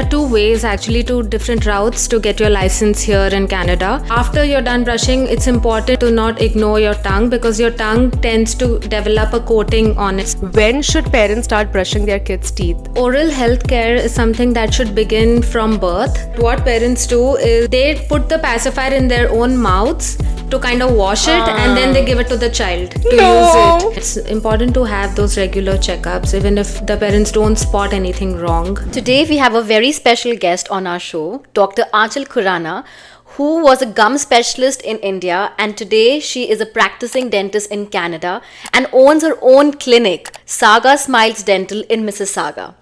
are two ways, actually two different routes to get your license here in Canada. After you're done brushing, it's important to not ignore your tongue because your tongue tends to develop a coating on it. When should parents start brushing their kids' teeth? Oral health care is something that should begin from birth. What parents do is they put the pacifier in their own mouths to kind of wash it and then they give it to the child to use it. It's important to have those regular checkups even if the parents don't spot anything wrong. Today we have a very special guest on our show, Dr. Aanchal Khurana, who was a gum specialist in India, and today she is a practicing dentist in Canada and owns her own clinic, Saga Smiles Dental in Mississauga.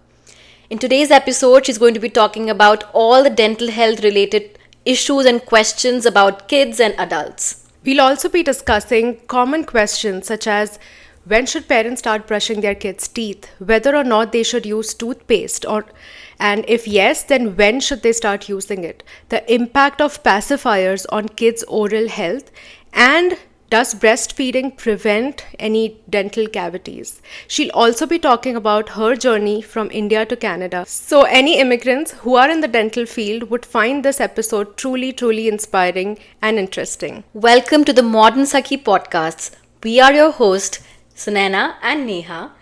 In today's episode, she's going to be talking about all the dental health related issues and questions about kids and adults. We'll also be discussing common questions such as when should parents start brushing their kids' teeth, whether or not they should use toothpaste, and if yes, then when should they start using it, the impact of pacifiers on kids' oral health, and does breastfeeding prevent any dental cavities? She'll also be talking about her journey from India to Canada. So any immigrants who are in the dental field would find this episode truly inspiring and interesting. Welcome to the Modern Sakhi podcasts. We are your hosts, Sunaina and Neha.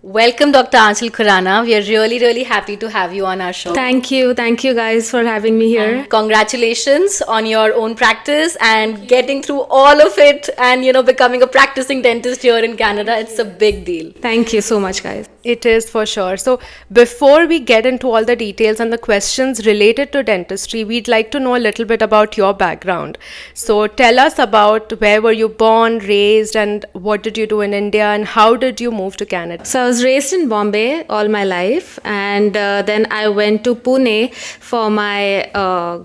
Welcome, Dr. Aanchal Khurana. We are really happy to have you on our show. Thank you guys for having me here. And congratulations on your own practice and getting through all of it and becoming a practicing dentist here in Canada. It's a big deal. Thank you so much, guys. It is for sure. So before we get into all the details and the questions related to dentistry, we'd like to know a little bit about your background. So tell us about where were you born, raised, and what did you do in India, and how did you move to Canada? So I was raised in Bombay all my life, and then I went to Pune for my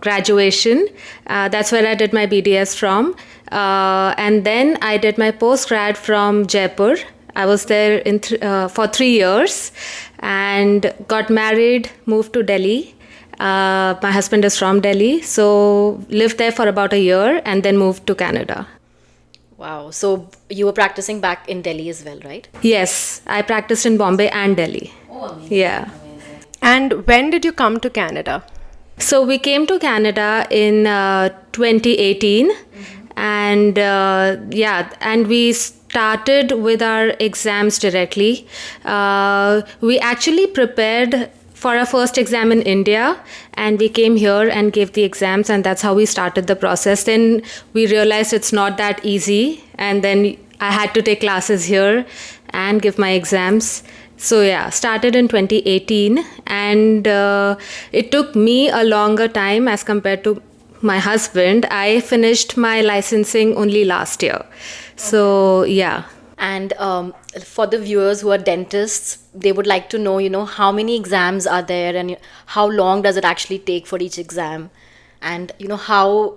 graduation. That's where I did my BDS from. And then I did my postgrad from Jaipur. I was there for 3 years and got married, moved to Delhi. My husband is from Delhi, so lived there for about a year and then moved to Canada. Wow. So you were practicing back in Delhi as well, right? Yes, I practiced in Bombay and Delhi. Oh, amazing. Yeah. Amazing. And when did you come to Canada? So we came to Canada in 2018, and and we started with our exams directly. We actually prepared for our first exam in India, and we came here and gave the exams, and that's how we started the process. Then we realized it's not that easy, and then I had to take classes here and give my exams. So started in 2018, and it took me a longer time as compared to my husband. I finished my licensing only last year. So And for the viewers who are dentists, they would like to know, how many exams are there and how long does it actually take for each exam, and how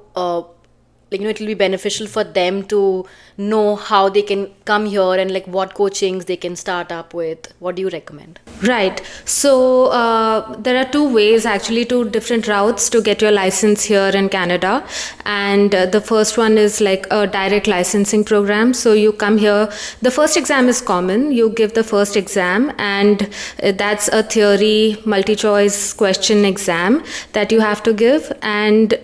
it will be beneficial for them to know how they can come here and what coachings they can start up with. What do you recommend? Right. So there are two ways, actually two different routes to get your license here in Canada. And the first one is like a direct licensing program. So you come here, the first exam is common. You give the first exam, and that's a theory multi-choice question exam that you have to give. And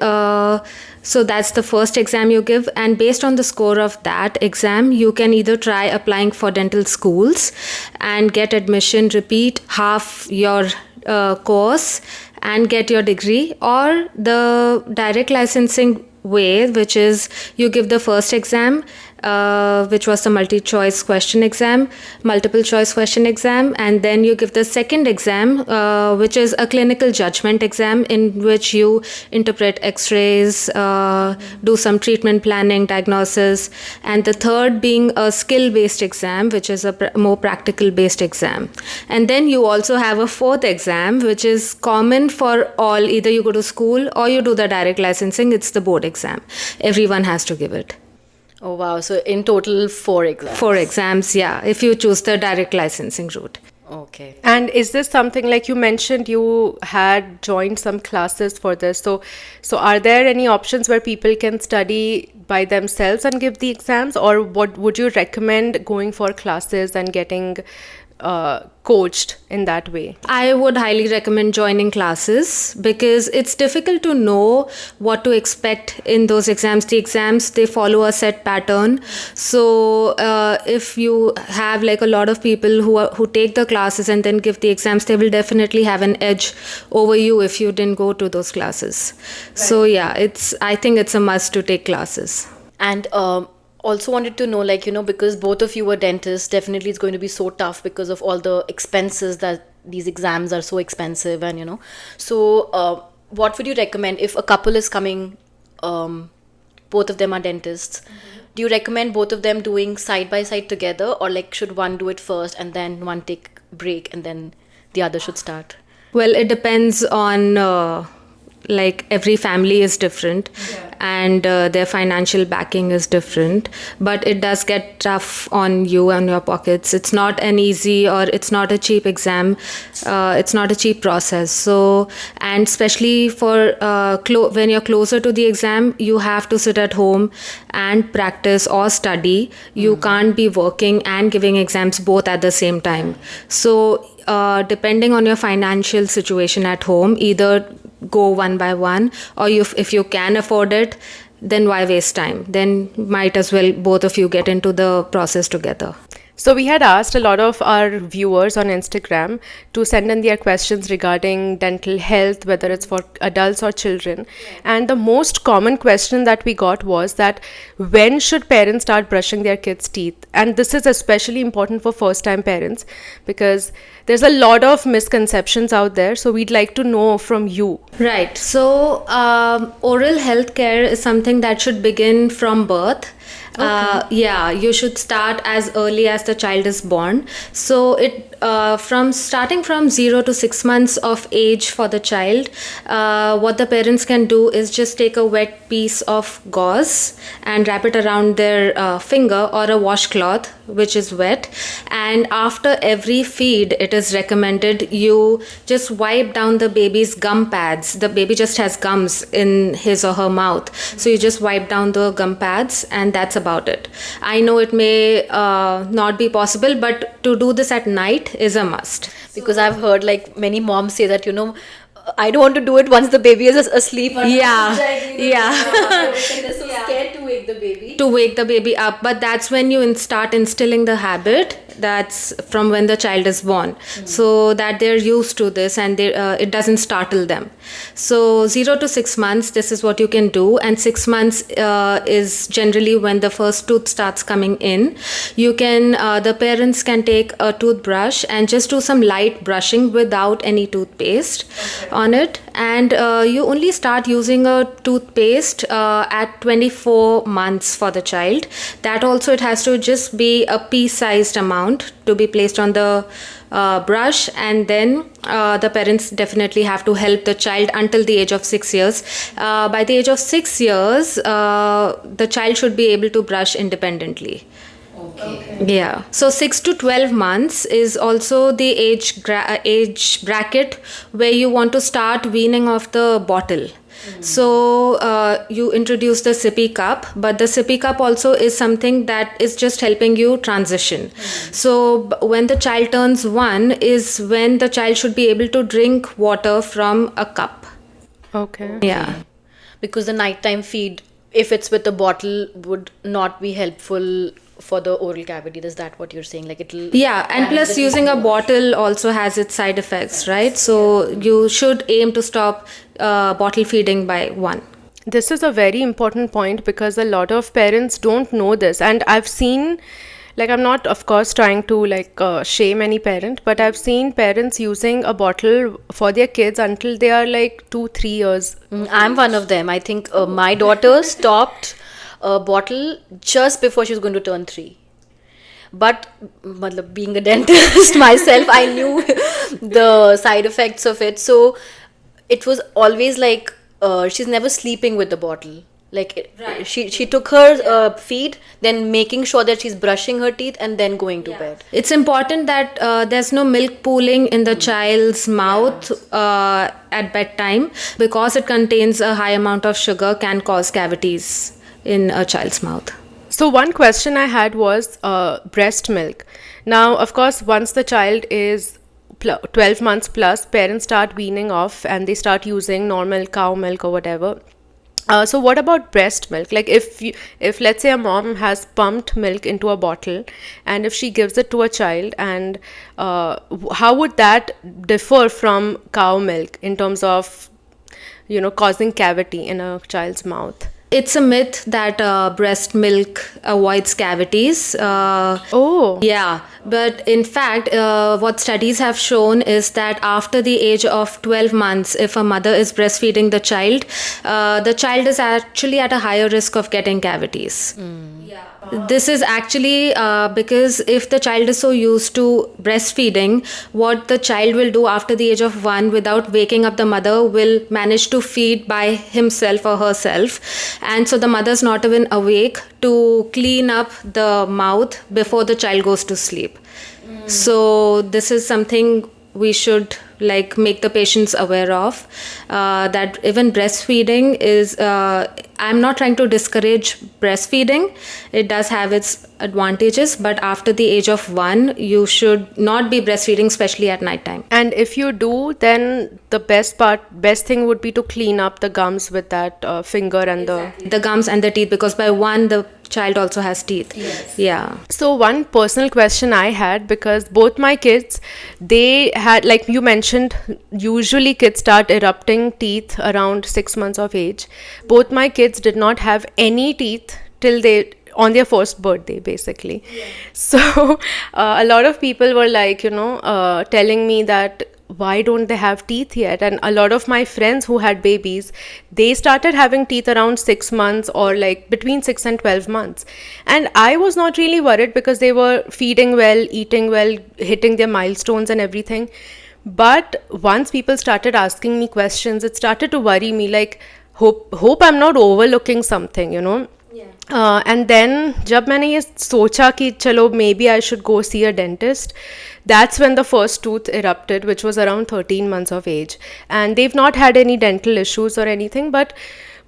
so that's the first exam you give, and based on the score of that exam, you can either try applying for dental schools and get admission, repeat half your course and get your degree, or the direct licensing way, which is you give the first exam, which was the multiple choice question exam, and then you give the second exam, which is a clinical judgment exam in which you interpret x-rays, do some treatment planning, diagnosis, and the third being a skill-based exam, which is a more practical-based exam. And then you also have a fourth exam, which is common for all. Either you go to school or you do the direct licensing. It's the board exam. Everyone has to give it. Oh, wow. So in total, 4 exams. 4 exams, if you choose the direct licensing route. Okay. And is this something, like you mentioned, you had joined some classes for this. So are there any options where people can study by themselves and give the exams? Or what would you recommend going for classes and getting coached in that way? I would highly recommend joining classes because it's difficult to know what to expect in those exams. The exams, they follow a set pattern. So if you have like a lot of people who take the classes and then give the exams, they will definitely have an edge over you if you didn't go to those classes. So yeah, I think it's a must to take classes. And also wanted to know, like, because both of you were dentists, definitely it's going to be so tough because of all the expenses that these exams are so expensive. And so what would you recommend if a couple is coming, both of them are dentists? Do you recommend both of them doing side by side together, or like should one do it first and then one take break and then the other should start? Well, it depends on like every family is different, and their financial backing is different, but it does get tough on you and your pockets. It's not an easy, or it's not a cheap exam. It's not a cheap process. So, and especially for when you're closer to the exam, you have to sit at home and practice or study. You can't be working and giving exams both at the same time. So depending on your financial situation at home, either go one by one, or if you can afford it, then why waste time? Then might as well both of you get into the process together. So we had asked a lot of our viewers on Instagram to send in their questions regarding dental health, whether it's for adults or children. And the most common question that we got was that when should parents start brushing their kids' teeth? And this is especially important for first-time parents because there's a lot of misconceptions out there. So we'd like to know from you. Right. So oral health care is something that should begin from birth. Yeah, you should start as early as the child is born. So starting from 0 to 6 months of age for the child, what the parents can do is just take a wet piece of gauze and wrap it around their finger, or a washcloth which is wet, and after every feed it is recommended you just wipe down the baby's gum pads. The baby just has gums in his or her mouth, so you just wipe down the gum pads, and that's about it. I know it may not be possible, but to do this at night is a must. Because I've heard like many moms say that I don't want to do it once the baby is asleep. Yeah. They're so scared to wake the baby up, but that's when you start instilling the habit. That's from when the child is born, so that they're used to this and it doesn't startle them. So 0 to 6 months, this is what you can do, and 6 months is generally when the first tooth starts coming in. You can the parents can take a toothbrush and just do some light brushing without any toothpaste on it, and you only start using a toothpaste at 24 months for the child. That also, it has to just be a pea-sized amount to be placed on the brush, and then the parents definitely have to help the child until the age of 6 years. By the age of 6 years, the child should be able to brush independently. Okay. Yeah. So 6 to 12 months is also the age bracket where you want to start weaning off the bottle. So you introduce the sippy cup, but the sippy cup also is something that is just helping you transition. So when the child turns 1 is when the child should be able to drink water from a cup. Okay. Yeah. Because the nighttime feed, if it's with a bottle, would not be helpful for the oral cavity. Is that what you're saying? Like it'll... Yeah, and plus using a bottle also has its side effects, right? So you should aim to stop bottle feeding by 1. This is a very important point because a lot of parents don't know this, and I've seen, like, I'm not of course trying to shame any parent, but I've seen parents using a bottle for their kids until they are like 2-3 years. I'm one of them. I think my daughter stopped a bottle just before she was going to turn 3. But being a dentist myself, I knew the side effects of it. So it was always like she's never sleeping with the bottle. Like she took her feed, then making sure that she's brushing her teeth and then going to bed. It's important that there's no milk pooling in the child's mouth at bedtime, because it contains a high amount of sugar, can cause cavities in a child's mouth. So one question I had was breast milk. Now, of course, once the child is 12 months plus, parents start weaning off and they start using normal cow milk or whatever. So what about breast milk? Like if let's say a mom has pumped milk into a bottle, and if she gives it to a child, and how would that differ from cow milk in terms of, causing cavity in a child's mouth? It's a myth that breast milk avoids cavities. Oh. Yeah, but in fact, what studies have shown is that after the age of 12 months, if a mother is breastfeeding the child is actually at a higher risk of getting cavities. This is actually because if the child is so used to breastfeeding, what the child will do after the age of 1 without waking up the mother will manage to feed by himself or herself. And so the mother's not even awake to clean up the mouth before the child goes to sleep. So this is something we should make the patients aware of, that even breastfeeding is I'm not trying to discourage breastfeeding. It does have its advantages, but after the age of 1 you should not be breastfeeding, especially at night time. And if you do, then the best thing would be to clean up the gums with that finger and The gums and the teeth, because by 1 the child also has teeth. Yeah. So one personal question I had, because both my kids, they had, like you mentioned, usually kids start erupting teeth around 6 months of age. Both my kids did not have any teeth till they on their first birthday, basically. So a lot of people were telling me that why don't they have teeth yet? And a lot of my friends who had babies, they started having teeth around 6 months, or between 6 and 12 months. And I was not really worried because they were feeding well, eating well, hitting their milestones and everything. But once people started asking me questions, it started to worry me, hope I'm not overlooking something. And then जब मैंने ये सोचा कि चलो maybe I should go see a dentist, that's when the first tooth erupted, which was around 13 months of age. And they've not had any dental issues or anything, but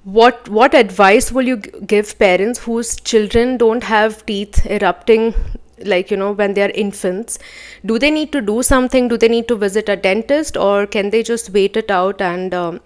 what advice will you give parents whose children don't have teeth erupting when they are infants? Do they need to do something? Do they need to visit a dentist, or can they just wait it out and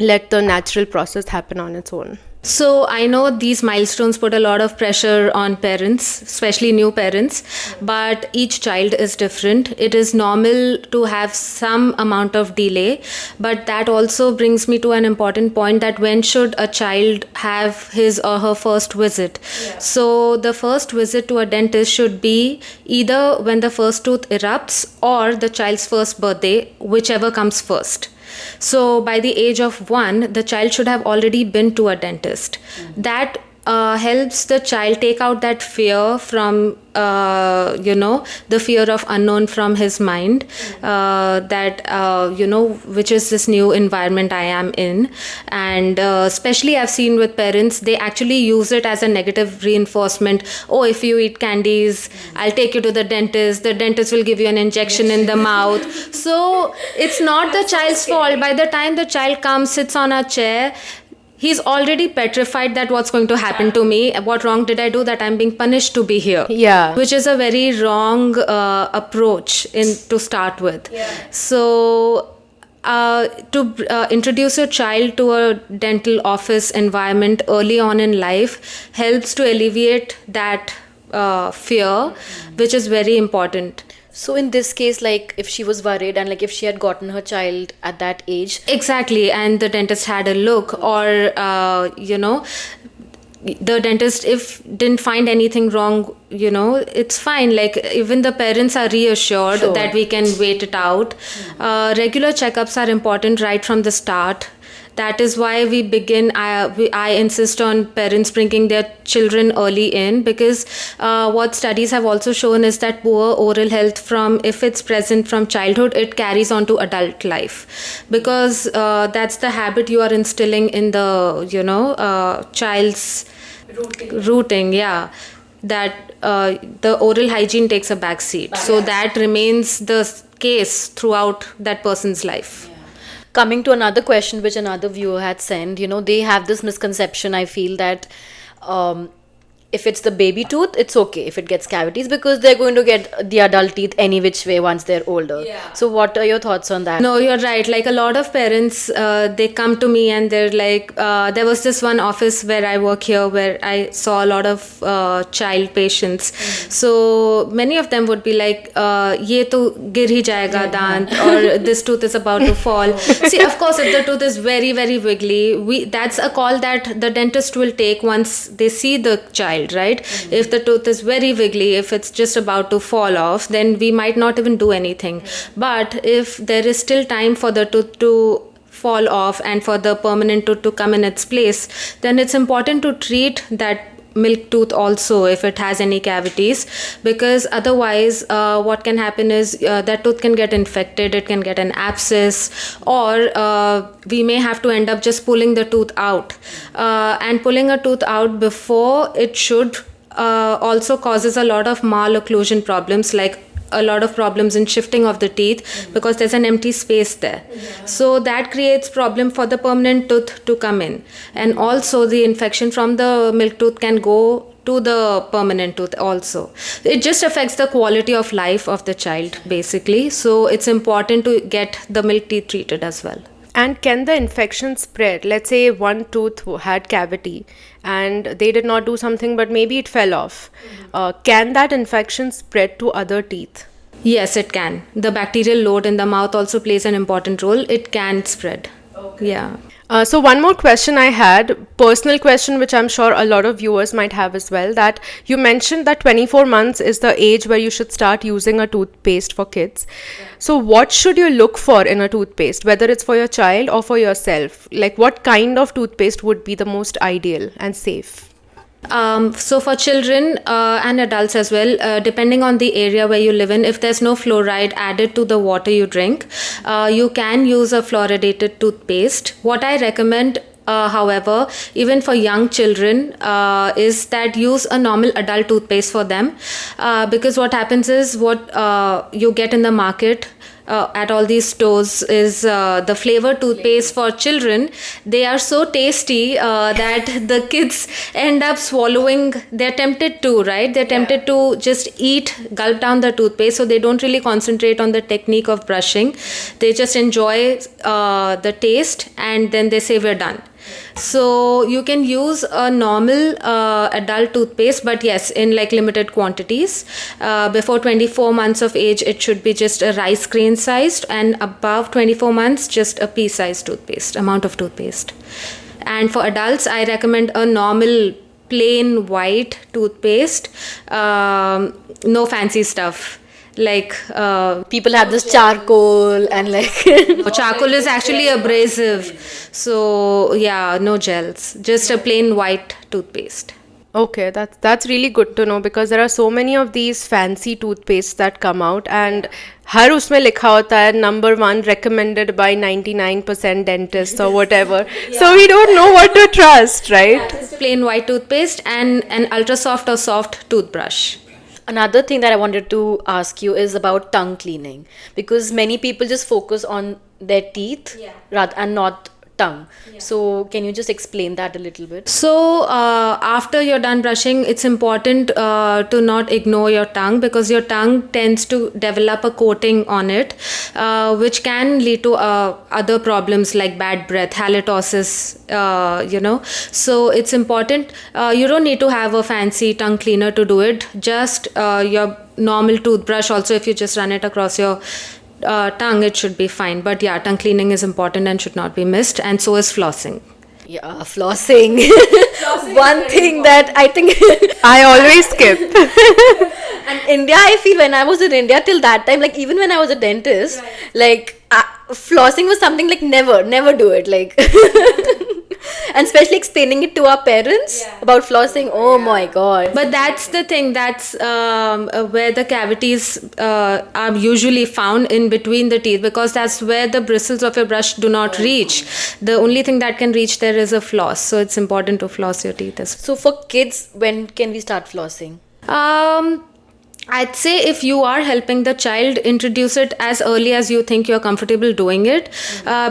let the natural process happen on its own? So I know these milestones put a lot of pressure on parents, especially new parents, but each child is different. It is normal to have some amount of delay, but that also brings me to an important point, that when should a child have his or her first visit? So the first visit to a dentist should be either when the first tooth erupts or the child's first birthday, whichever comes first. So by the age of 1, the child should have already been to a dentist. That helps the child take out that fear from, the fear of unknown from his mind, which is this new environment I am in. And especially I've seen with parents, they actually use it as a negative reinforcement. Oh, if you eat candies, I'll take you to the dentist will give you an injection in the mouth. So it's not the child's fault. By the time the child comes, sits on a chair, he's already petrified that what's going to happen to me, what wrong did I do that I'm being punished to be here. Yeah. Which is a very wrong approach to start with. So to introduce your child to a dental office environment early on in life helps to alleviate that fear, which is very important. So in this case, if she was worried and if she had gotten her child at that age. Exactly, and the dentist had a look, or the dentist if didn't find anything wrong, it's fine. Even the parents are reassured that we can wait it out. Regular checkups are important right from the start. That is why we begin. I insist on parents bringing their children early in, because what studies have also shown is that poor oral health, if it's present from childhood, it carries on to adult life, because that's the habit you are instilling in the child's rooting. Yeah, that the oral hygiene takes a back seat. So that remains the case throughout that person's life. Coming to another question which another viewer had sent, they have this misconception, I feel, that if it's the baby tooth, it's okay if it gets cavities because they're going to get the adult teeth any which way once they're older. So what are your thoughts on that? No, you're right. Like a lot of parents, they come to me and they're like, there was this one office where I work here where I saw a lot of child patients. So many of them would be like, ye to gir hi jayega dant, or this tooth is about to fall. See, of course, if the tooth is very, very wiggly, that's a call that the dentist will take once they see the child, right? If the tooth is very wiggly, if it's just about to fall off, then we might not even do anything. But if there is still time for the tooth to fall off and for the permanent tooth to come in its place, then it's important to treat that milk tooth also if it has any cavities, because otherwise what can happen is that tooth can get infected, it can get an abscess, or we may have to end up just pulling the tooth out, and pulling a tooth out before it should also causes a lot of malocclusion problems, like a lot of problems in shifting of the teeth because there's an empty space there. So that creates problem for the permanent tooth to come in. And also the infection from the milk tooth can go to the permanent tooth also. It just affects the quality of life of the child basically. So it's important to get the milk teeth treated as well. And can the infection spread? Let's say one tooth had cavity and they did not do something, but maybe it fell off. Can that infection spread to other teeth? Yes, it can. The bacterial load in the mouth also plays an important role. It can spread. Okay. Yeah. So one more question I had, personal question which I'm sure a lot of viewers might have as well, that you mentioned that 24 months is the age where you should start using a toothpaste for kids. So what should you look for in a toothpaste, whether it's for your child or for yourself? Like what kind of toothpaste would be the most ideal and safe? So for children and adults as well, depending on the area where you live in, if there's no fluoride added to the water you drink, you can use a fluoridated toothpaste. What I recommend, however, even for young children, is that use a normal adult toothpaste for them, because what happens is what you get in the market at all these stores is the flavored toothpaste for children. They are so tasty that the kids end up swallowing. They're tempted to, right? They're tempted to just gulp down the toothpaste, so they don't really concentrate on the technique of brushing. They just enjoy the taste and then they say we're done. So you can use a normal adult toothpaste, but yes, in like limited quantities. Before 24 months of age, it should be just a rice grain sized, and above 24 months, just a pea sized amount of toothpaste. And for adults, I recommend a normal plain white toothpaste, no fancy stuff. Like People have this charcoal and like charcoal is actually abrasive, so yeah, no gels, just a plain white toothpaste. Okay, that's really good to know, because there are so many of these fancy toothpastes that come out and हर उसमें लिखा होता है number 1 recommended by 99% dentists or whatever. So we don't know what to trust, right? Plain white toothpaste and an ultra soft or soft toothbrush. Another thing that I wanted to ask you is about tongue cleaning, because many people just focus on their teeth rather and not tongue. So can you just explain that a little bit? So after you're done brushing, it's important to not ignore your tongue, because your tongue tends to develop a coating on it, which can lead to other problems like bad breath, halitosis, So it's important. You don't need to have a fancy tongue cleaner to do it. Just your normal toothbrush, also if you just run it across your tongue, it should be fine. But yeah, tongue cleaning is important and should not be missed, and so is flossing. Yeah, flossing. One thing that I think I always skip. And India, I feel when I was in India till that time, like even when I was a dentist, like flossing was something like never do it, like and especially explaining it to our parents about flossing, oh my god. But that's the thing, that's where the cavities are usually found, in between the teeth, because that's where the bristles of your brush do not reach. The only thing that can reach there is a floss, so it's important to floss your teeth as well. So for kids, when can we start flossing? I'd say if you are helping the child, introduce it as early as you think you're comfortable doing it,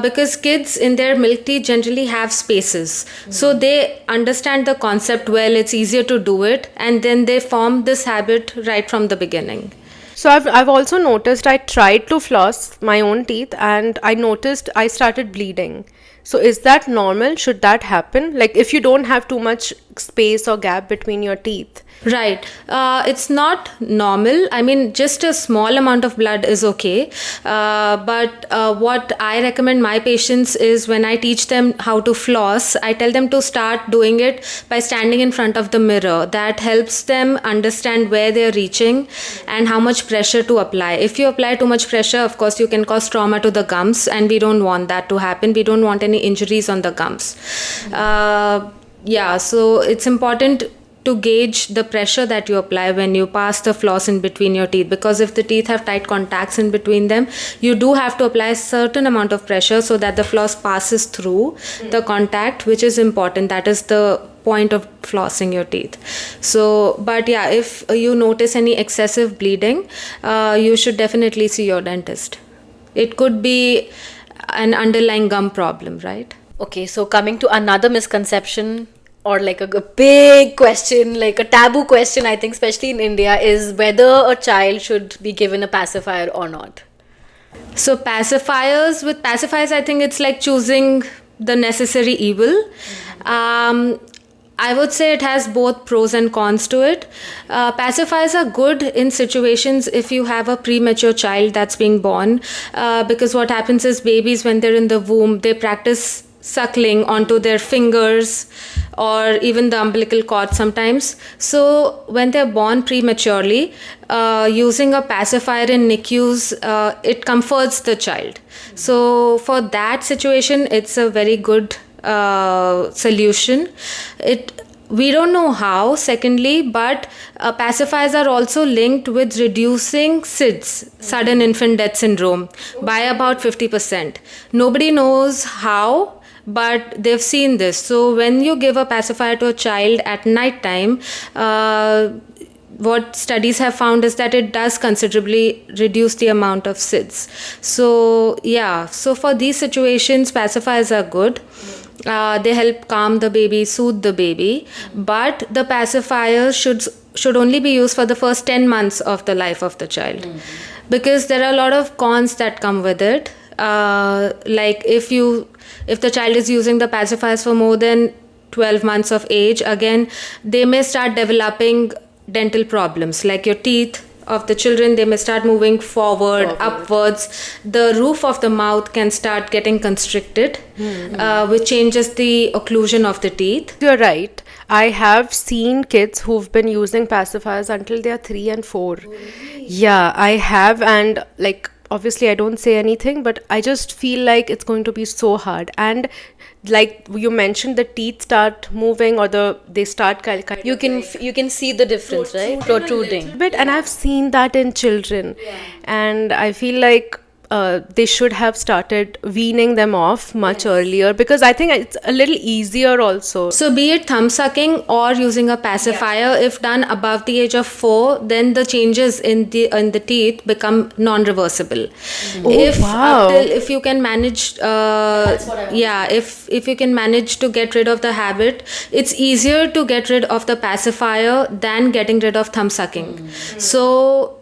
because kids in their milk teeth generally have spaces. So they understand the concept well, it's easier to do it, and then they form this habit right from the beginning. So I've also noticed I tried to floss my own teeth and I noticed I started bleeding. So is that normal? Should that happen? Like if you don't have too much space or gap between your teeth? Right. It's not normal. I mean, just a small amount of blood is okay. But what I recommend my patients is when I teach them how to floss, I tell them to start doing it by standing in front of the mirror. That helps them understand where they're reaching and how much pressure to apply. If you apply too much pressure, of course, you can cause trauma to the gums, and we don't want that to happen. We don't want any injuries on the gums. So it's important to gauge the pressure that you apply when you pass the floss in between your teeth, because if the teeth have tight contacts in between them, you do have to apply a certain amount of pressure so that the floss passes through the contact, which is important. That is the point of flossing your teeth. So, but yeah, if you notice any excessive bleeding, you should definitely see your dentist. It could be an underlying gum problem, right? Okay, so coming to another misconception, or like a big question, like a taboo question, I think, especially in India, is whether a child should be given a pacifier or not. So pacifiers, I think it's like choosing the necessary evil. I would say it has both pros and cons to it. Pacifiers are good in situations if you have a premature child that's being born, because what happens is babies, when they're in the womb, they practice suckling onto their fingers or even the umbilical cord sometimes. So when they're born prematurely, using a pacifier in NICUs, it comforts the child. So for that situation, it's a very good solution. We don't know how, secondly, but pacifiers are also linked with reducing SIDS, sudden infant death syndrome, by about 50%. Nobody knows how, but they've seen this. So when you give a pacifier to a child at night time, what studies have found is that it does considerably reduce the amount of SIDS. So for these situations, pacifiers are good. They help calm the baby, soothe the baby, but the pacifier should only be used for the first 10 months of the life of the child, because there are a lot of cons that come with it. Like if the child is using the pacifiers for more than 12 months of age, again, they may start developing dental problems, like your teeth of the children, they may start moving forward, upwards. The roof of the mouth can start getting constricted, which changes the occlusion of the teeth. You're right. I have seen kids who've been using pacifiers until they're 3 and 4. Yeah, I have, and like obviously I don't say anything, but I just feel like it's going to be so hard. And like you mentioned, the teeth start moving, or they start kind of You can see the difference, right? Protruding. bit, and I've seen that in children, and I feel like they should have started weaning them off much earlier, because I think it's a little easier also. So be it thumb sucking or using a pacifier, if done above the age of 4, then the changes in the teeth become non-reversible. If you can manage, if you can manage to get rid of the habit, it's easier to get rid of the pacifier than getting rid of thumb sucking. So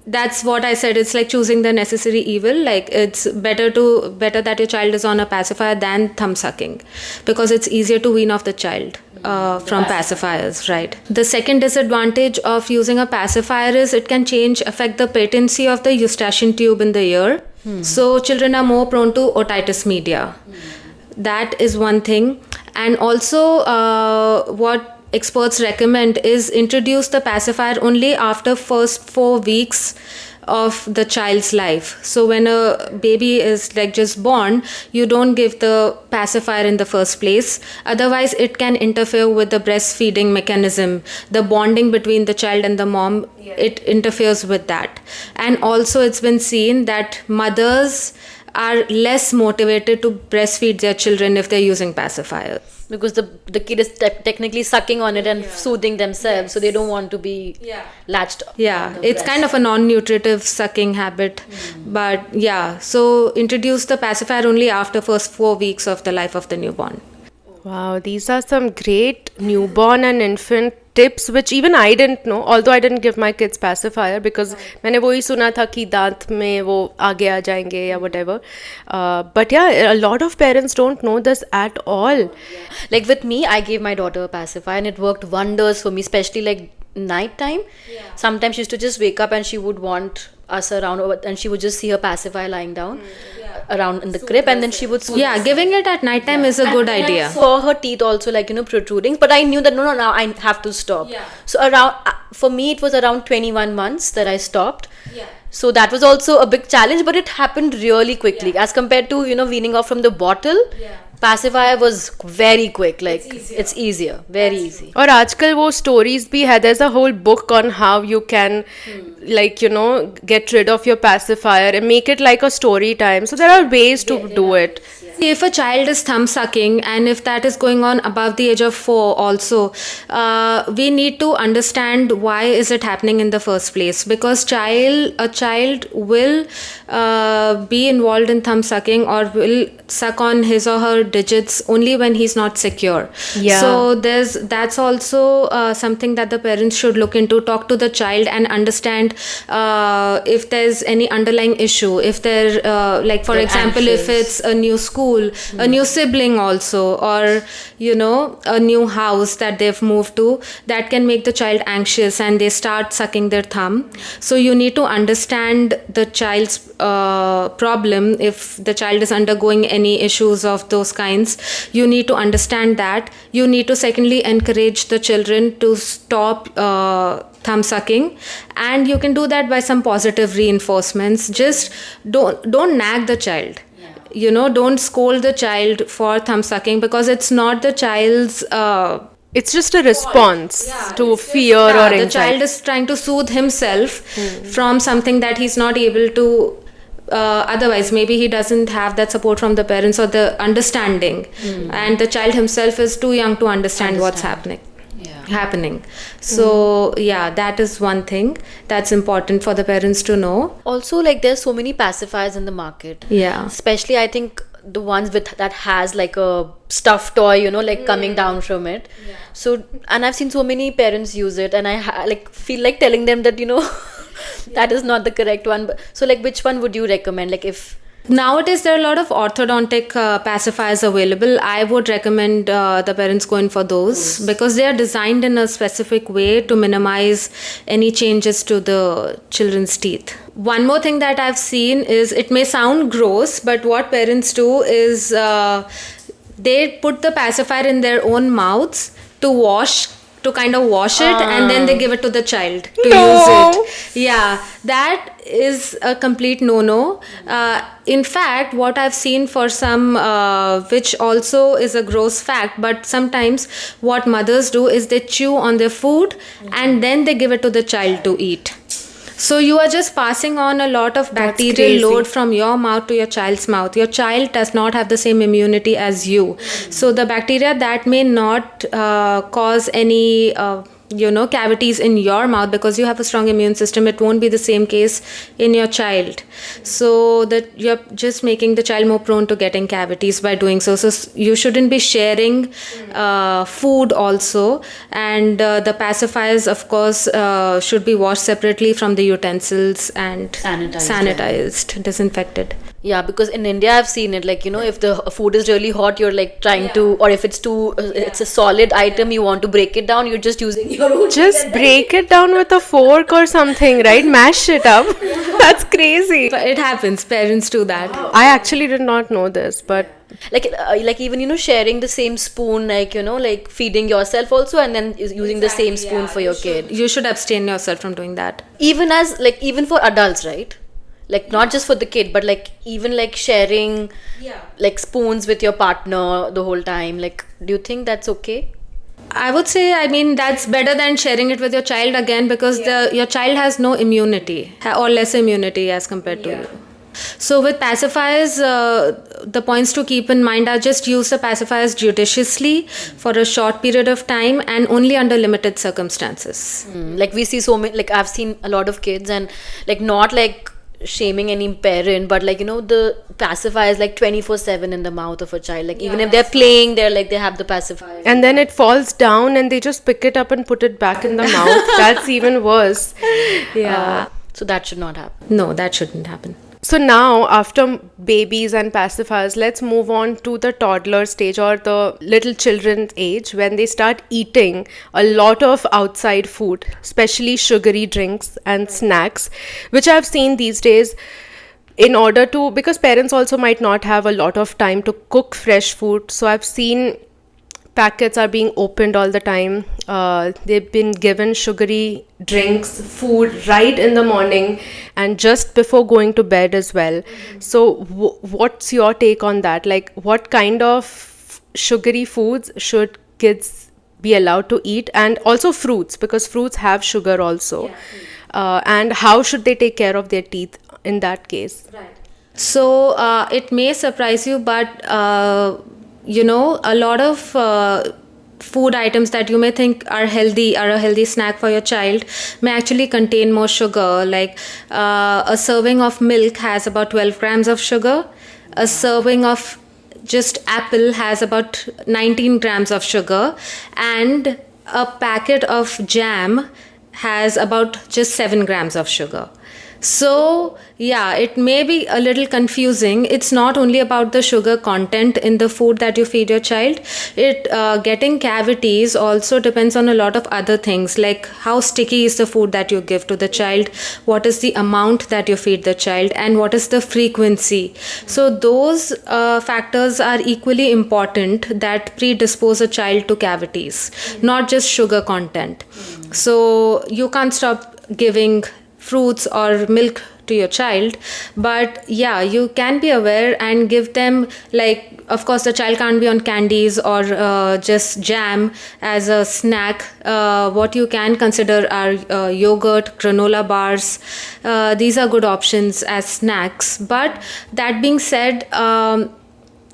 that's what I said. It's like choosing the necessary evil. Like it's better that your child is on a pacifier than thumb sucking, because it's easier to wean off the child from pacifiers, right? The second disadvantage of using a pacifier is it can affect the patency of the eustachian tube in the ear. So children are more prone to otitis media. That is one thing. And also what experts recommend is introduce the pacifier only after first 4 weeks of the child's life. So when a baby is like just born, you don't give the pacifier in the first place. Otherwise, it can interfere with the breastfeeding mechanism, the bonding between the child and the mom. It interferes with that. And also it's been seen that mothers are less motivated to breastfeed their children if they're using pacifiers. Because the kid is technically sucking on it and soothing themselves, so they don't want to be latched Yeah, on the it's breast. kind of a non-nutritive sucking habit. But yeah, so introduce the pacifier only after first 4 weeks of the life of the newborn. Wow, these are some great newborn and infant tips which even I didn't know, although I didn't give my kids pacifier because मैंने वही सुना था कि दांत में वो आगे आ जाएंगे या whatever. But yeah, a lot of parents don't know this at all. Like with me, I gave my daughter a pacifier and it worked wonders for me, especially like night time. Sometimes she used to just wake up and she would want us around, and she would just see her pacifier lying down around in the crib, and then she would soothe Yeah, giving it at nighttime is a good and idea. I saw her teeth also, like, protruding, but I knew that no, now I have to stop. So around for me it was around 21 months that I stopped. So that was also a big challenge, but it happened really quickly as compared to weaning off from the bottle. Pacifier was very quick, like it's easier, very easy. और आजकल वो stories भी है. There's a whole book on how you can like get rid of your pacifier and make it like a story time. So there are ways to do it. See, if a child is thumb sucking and if that is going on above the age of 4 also, we need to understand why is it happening in the first place, because a child will be involved in thumb sucking or will suck on his or her digits only when he's not secure. Yeah. So that's also something that the parents should look into, talk to the child and understand if there's any underlying issue, if they're like for They're example if anxious. it's a new school, a new sibling also, or a new house that they've moved to, that can make the child anxious and they start sucking their thumb. So you need to understand the child's problem. If the child is undergoing any issues of those kinds, you need to understand that. You need to secondly encourage the children to stop thumb sucking, and you can do that by some positive reinforcements. Just don't nag the child. Don't scold the child for thumb sucking, because it's not the child's It's just a response to fear or the anxiety. child is trying to soothe himself from something that he's not able to otherwise. Maybe he doesn't have that support from the parents or the understanding, and the child himself is too young to understand what's happening. So that is one thing that's important for the parents to know. Also, like, there's so many pacifiers in the market. Yeah. Especially, I think the ones that has like a stuffed toy, like coming down from it. So, and I've seen so many parents use it, and I like feel like telling them that that is not the correct one. So, like, which one would you recommend? Like, if Nowadays, there are a lot of orthodontic pacifiers available. I would recommend the parents go in for those, because they are designed in a specific way to minimize any changes to the children's teeth. One more thing that I've seen is, it may sound gross, but what parents do is they put the pacifier in their own mouths to kind of wash it, and then they give it to the child to use it. Yeah, that is a complete no-no. In fact, what I've seen for some, which also is a gross fact, but sometimes what mothers do is they chew on their food and then they give it to the child to eat. So you are just passing on a lot of bacterial crazy. load from your mouth to your child's mouth. Your child does not have the same immunity as you. So the bacteria that may not cause any cavities in your mouth, because you have a strong immune system, it won't be the same case in your child. So that you're just making the child more prone to getting cavities by doing so. So you shouldn't be sharing food also. And the pacifiers, of course, should be washed separately from the utensils and sanitized, disinfected. Yeah, because in India I've seen it, like, if the food is really hot, you're like trying to, or if it's it's a solid item, you want to break it down, you're just using your own. Just break it down with a fork or something, right? Mash it up. That's crazy. But it happens, parents do that. I actually did not know this, but Like even, sharing the same spoon, like, like feeding yourself also, and then using the same spoon for your kid. You should abstain yourself from doing that. Even for adults, right? Like, not just for the kid, but like even like sharing like spoons with your partner the whole time. Like, do you think that's okay? I would say, that's better than sharing it with your child again, because your child has no immunity or less immunity as compared to you. So with pacifiers, the points to keep in mind are just use the pacifiers judiciously for a short period of time and only under limited circumstances. Like we see so many, like I've seen a lot of kids, and like not like shaming any parent, but like the pacifier is like 24/7 in the mouth of a child. Like even if they're playing, they're like they have the pacifier. And then it falls down and they just pick it up and put it back in the mouth. That's even worse. Yeah. So that should not happen. No, that shouldn't happen. So now, after babies and pacifiers, let's move on to the toddler stage or the little children's age, when they start eating a lot of outside food, especially sugary drinks and snacks, which I've seen these days in order to, because parents also might not have a lot of time to cook fresh food. So I've seen packets are being opened all the time. They've been given sugary drinks, food right in the morning and just before going to bed as well. So what's your take on that? Like, what kind of sugary foods should kids be allowed to eat? And also fruits, because fruits have sugar also. And how should they take care of their teeth in that case? So it may surprise you, but a lot of food items that you may think are a healthy snack for your child may actually contain more sugar. Like a serving of milk has about 12 grams of sugar. A serving of just apple has about 19 grams of sugar, and a packet of jam has about just 7 grams of sugar. So, yeah, it may be a little confusing. It's not only about the sugar content in the food that you feed your child. Getting cavities also depends on a lot of other things, like how sticky is the food that you give to the child, what is the amount that you feed the child, and what is the frequency. So those factors are equally important that predispose a child to cavities, not just sugar content. So you can't stop giving fruits or milk to your child, but yeah, you can be aware and give them, like, of course the child can't be on candies or just jam as a snack. What you can consider are yogurt, granola bars. These are good options as snacks. But that being said,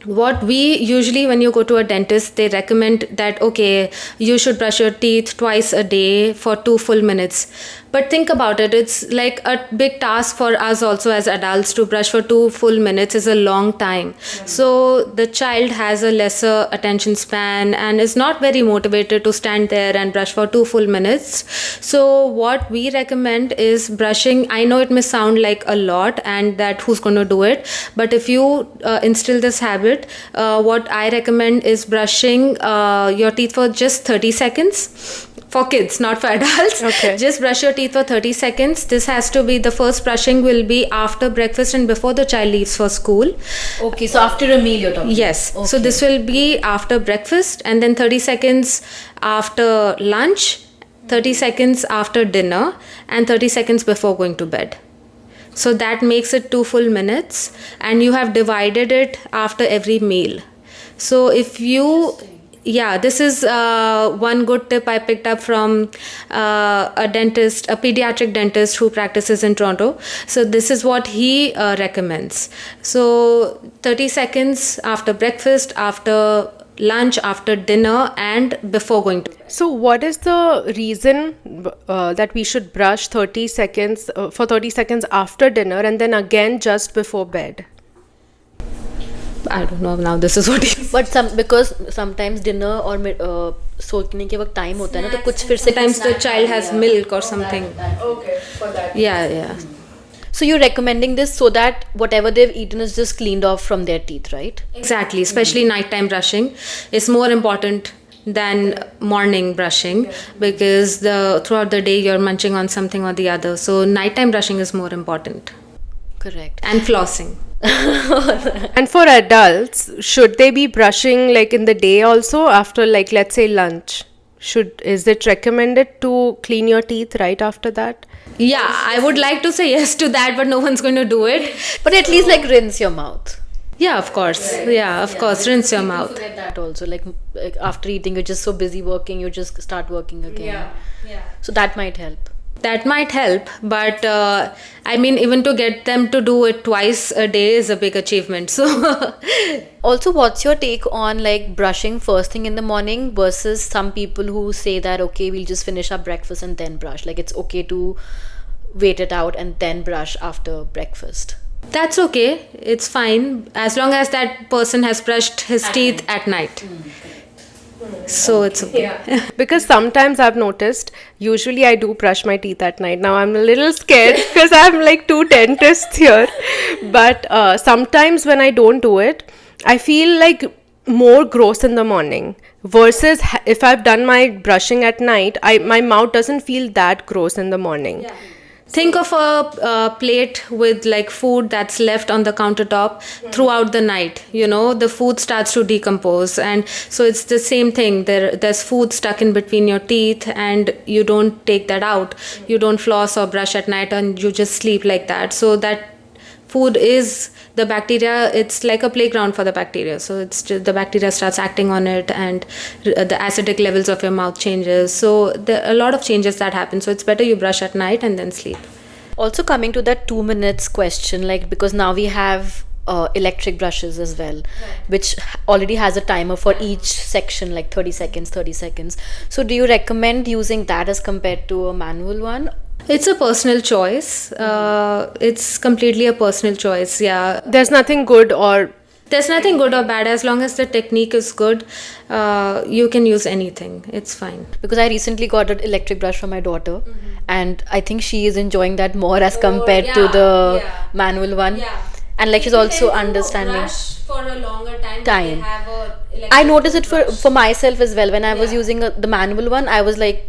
what we usually, when you go to a dentist, they recommend that, okay, you should brush your teeth twice a day for 2 full minutes. But think about it, it's like a big task for us also as adults to brush for 2 full minutes is a long time. So the child has a lesser attention span and is not very motivated to stand there and brush for 2 full minutes. So what we recommend is brushing. I know it may sound like a lot and that who's going to do it, but if you instill this habit, what I recommend is brushing your teeth for just 30 seconds. For kids, not for adults. Okay. Just brush your teeth for 30 seconds. This has to be, the first brushing will be after breakfast and before the child leaves for school. Okay, so after a meal you're talking? Yes. Okay. So this will be after breakfast, and then 30 seconds after lunch, 30 seconds after dinner, and 30 seconds before going to bed. So that makes it 2 full minutes, and you have divided it after every meal. So if you... Yeah, this is one good tip I picked up from a dentist, a pediatric dentist who practices in Toronto. So this is what he recommends. So 30 seconds after breakfast, after lunch, after dinner, and before going to bed. So what is the reason that we should brush 30 seconds for 30 seconds after dinner and then again just before bed? I don't know now, this is what he... But because sometimes dinner or सोने के वक्त time होता है ना, तो कुछ फिर से sometimes the child has milk or something. Okay, for that. Yeah. So you're recommending this so that whatever they've eaten is just cleaned off from their teeth, right? Exactly, especially nighttime brushing is more important than morning brushing, because throughout the day you're munching on something or the other. So nighttime brushing is more important. Correct. And flossing. And for adults, should they be brushing like in the day also after, like, let's say lunch? Is it recommended to clean your teeth right after that? Yeah, I would like to say yes to that, but no one's going to do it. But at least like rinse your mouth. Yeah, of course. Yeah, of course. Rinse your mouth. Forget that also. Like after eating, you're just so busy working, you just start working again. Yeah. So that might help. That might help, but I mean, even to get them to do it twice a day is a big achievement. So, Also, what's your take on like brushing first thing in the morning versus some people who say that okay, we'll just finish our breakfast and then brush. Like it's okay to wait it out and then brush after breakfast. that's okay. It's fine as long as that person has brushed his teeth at night. So it's okay. Because sometimes I've noticed, usually I do brush my teeth at night. Now I'm a little scared because I'm like two dentists here. But sometimes when I don't do it, I feel like more gross in the morning. Versus if I've done my brushing at night, my mouth doesn't feel that gross in the morning. Think of a plate with like food that's left on the countertop throughout the night. You know, the food starts to decompose, and so it's the same thing. There's food stuck in between your teeth, and you don't take that out. You don't floss or brush at night, and you just sleep like that. So that food is the bacteria. It's like a playground for the bacteria. So it's just, the bacteria starts acting on it, and the acidic levels of your mouth changes. So there are a lot of changes that happen. So it's better you brush at night and then sleep. Also, coming to that 2 minutes question, like because now we have electric brushes as well, which already has a timer for each section, like 30 seconds, 30 seconds. So, do you recommend using that as compared to a manual one? It's a personal choice. It's completely a personal choice. Yeah. There's nothing good or There's nothing good or bad as long as the technique is good. You can use anything. It's fine. Because I recently got an electric brush from my daughter, and I think she is enjoying that more as compared to the manual one. And like she's also understanding for a longer time. I noticed it for myself as well. When I was using the manual one, I was like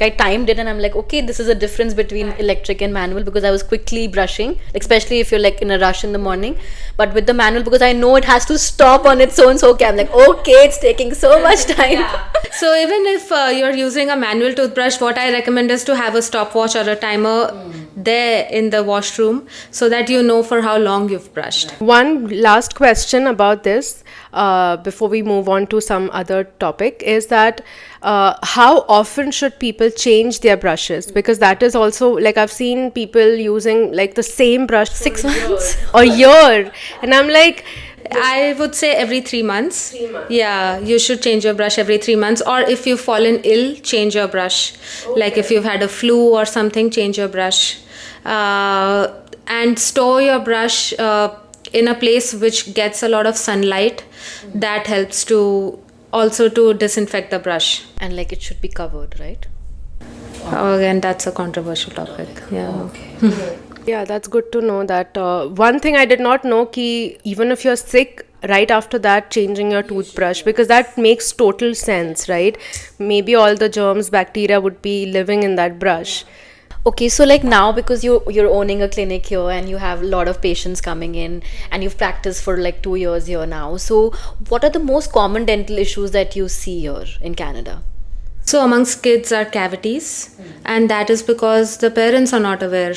I timed it and I'm like, okay, this is a difference between electric and manual, because I was quickly brushing, especially if you're like in a rush in the morning. But with the manual, because I know it has to stop on its own, so okay, I'm like, okay, it's taking so much time. So even if you're using a manual toothbrush, what I recommend is to have a stopwatch or a timer there in the washroom so that you know for how long you've brushed. One last question about this before we move on to some other topic is that how often should people change their brushes? Because that is also, like, I've seen people using like the same brush 6 months. a year, and I'm like, I would say every 3 months. 3 months. Yeah, you should change your brush every 3 months. Or if you've fallen ill, change your brush. Okay. Like if you've had a flu or something, change your brush. And store your brush in a place which gets a lot of sunlight. That helps to also to disinfect the brush. And like it should be covered, right? Again, that's a controversial topic. Yeah. Okay. yeah, that's good to know that. One thing I did not know, ki even if you're sick, right after that, changing your toothbrush, because that makes total sense, right? Maybe all the germs, bacteria would be living in that brush. Okay, so like now, because you're owning a clinic here and you have a lot of patients coming in and you've practiced for like 2 years here now. So what are the most common dental issues that you see here in Canada? So amongst kids are cavities, and that is because the parents are not aware.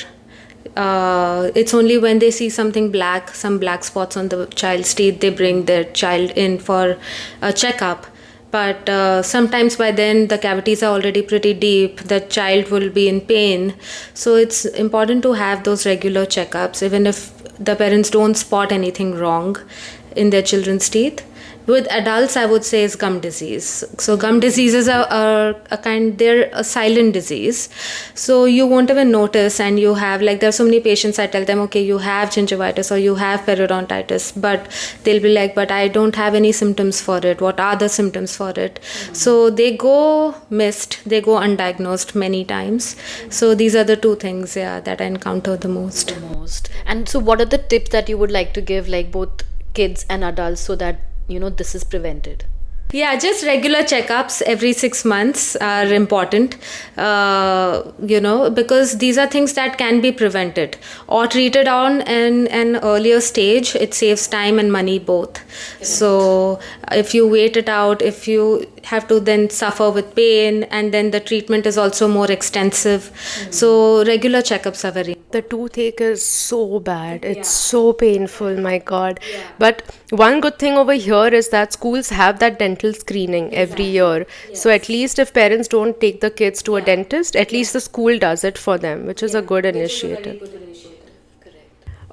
It's only when they see something black, some black spots on the child's teeth, they bring their child in for a checkup. But sometimes by then the cavities are already pretty deep, the child will be in pain. So it's important to have those regular checkups, even if the parents don't spot anything wrong in their children's teeth. With adults, I would say is gum disease. So gum diseases are they're a silent disease. So you won't even notice, and you have, like, there's so many patients, I tell them, okay, you have gingivitis or you have periodontitis, but they'll be like, but I don't have any symptoms for it. What are the symptoms for it? So they go missed, they go undiagnosed many times. So these are the two things, that I encounter the most. And so what are the tips that you would like to give, like both kids and adults, so that this is prevented? Yeah, just regular checkups every 6 months are important, because these are things that can be prevented or treated on an earlier stage. It saves time and money both. So if you wait it out, if you have to then suffer with pain, and then the treatment is also more extensive. So regular checkups are very. The toothache is so bad. It's so painful, my God. But one good thing over here is that schools have that dental screening every year. So at least if parents don't take the kids to a dentist, at least the school does it for them, which is a good initiative.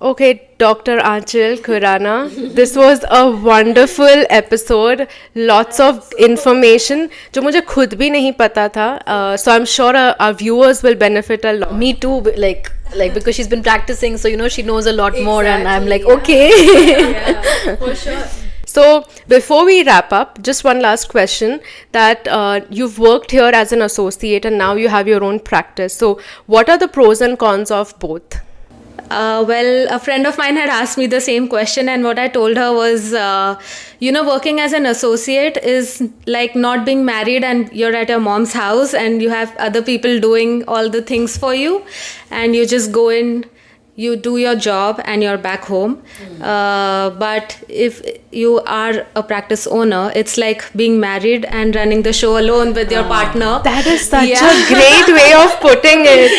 Okay, Dr. Aanchal Khurana, this was a wonderful episode. Lots of information, जो मुझे खुद भी नहीं पता था. So I'm sure our viewers will benefit a lot. Me too, like because she's been practicing, so she knows a lot more, and I'm like, okay. For sure. So before we wrap up, just one last question, that you've worked here as an associate and now you have your own practice. So what are the pros and cons of both? Well, a friend of mine had asked me the same question, and what I told her was, working as an associate is like not being married and you're at your mom's house and you have other people doing all the things for you, and you just go in, you do your job, and you're back home. But if you are a practice owner, it's like being married and running the show alone with your partner. That is such a great way of putting it.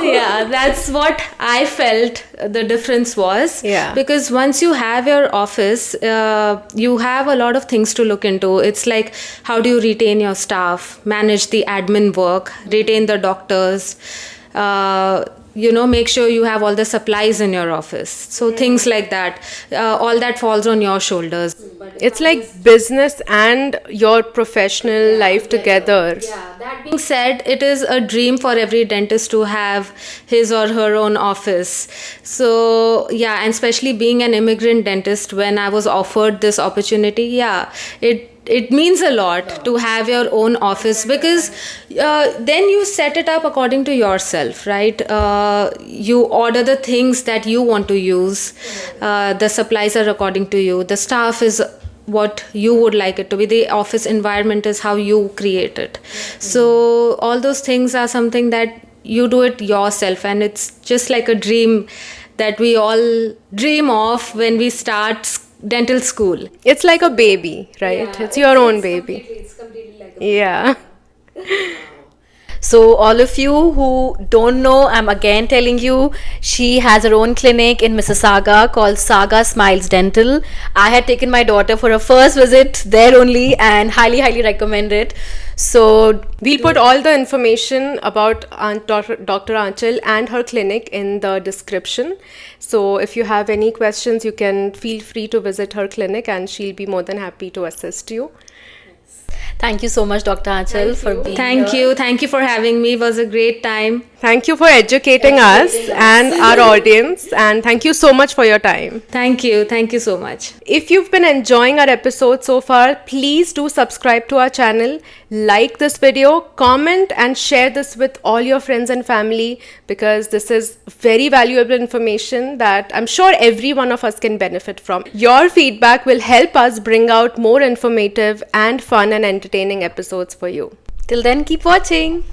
Yeah, that's what I felt the difference was. Yeah. Because once you have your office, you have a lot of things to look into. It's like, how do you retain your staff, manage the admin work, retain the doctors, make sure you have all the supplies in your office. So things like that, all that falls on your shoulders. It's like business and your professional life together. Yeah, that being said, it is a dream for every dentist to have his or her own office. So and especially being an immigrant dentist, when I was offered this opportunity, it means a lot to have your own office, because then you set it up according to yourself, right? You order the things that you want to use. The supplies are according to you. The staff is what you would like it to be. The office environment is how you create it. So all those things are something that you do it yourself, and it's just like a dream that we all dream of when we start dental school. It's like a baby, right? It's your own baby. It's completely like a Yeah. So all of you who don't know, I'm again telling you, she has her own clinic in Mississauga called Saga Smiles Dental. I had taken my daughter for a first visit there only, and highly recommend it. So We'll put all the information about Dr. Aanchal and her clinic in the description. So if you have any questions, you can feel free to visit her clinic and she'll be more than happy to assist you. thank you so much, Dr. Aanchal, for being here. Thank you for having me. It was a great time. Thank you for educating us and our audience, and thank you so much for your time. Thank you so much. If you've been enjoying our episode so far, please do subscribe to our channel, like this video, comment and share this with all your friends and family, because this is very valuable information that I'm sure every one of us can benefit from. Your feedback will help us bring out more informative and fun and entertaining episodes for you. Till then, keep watching.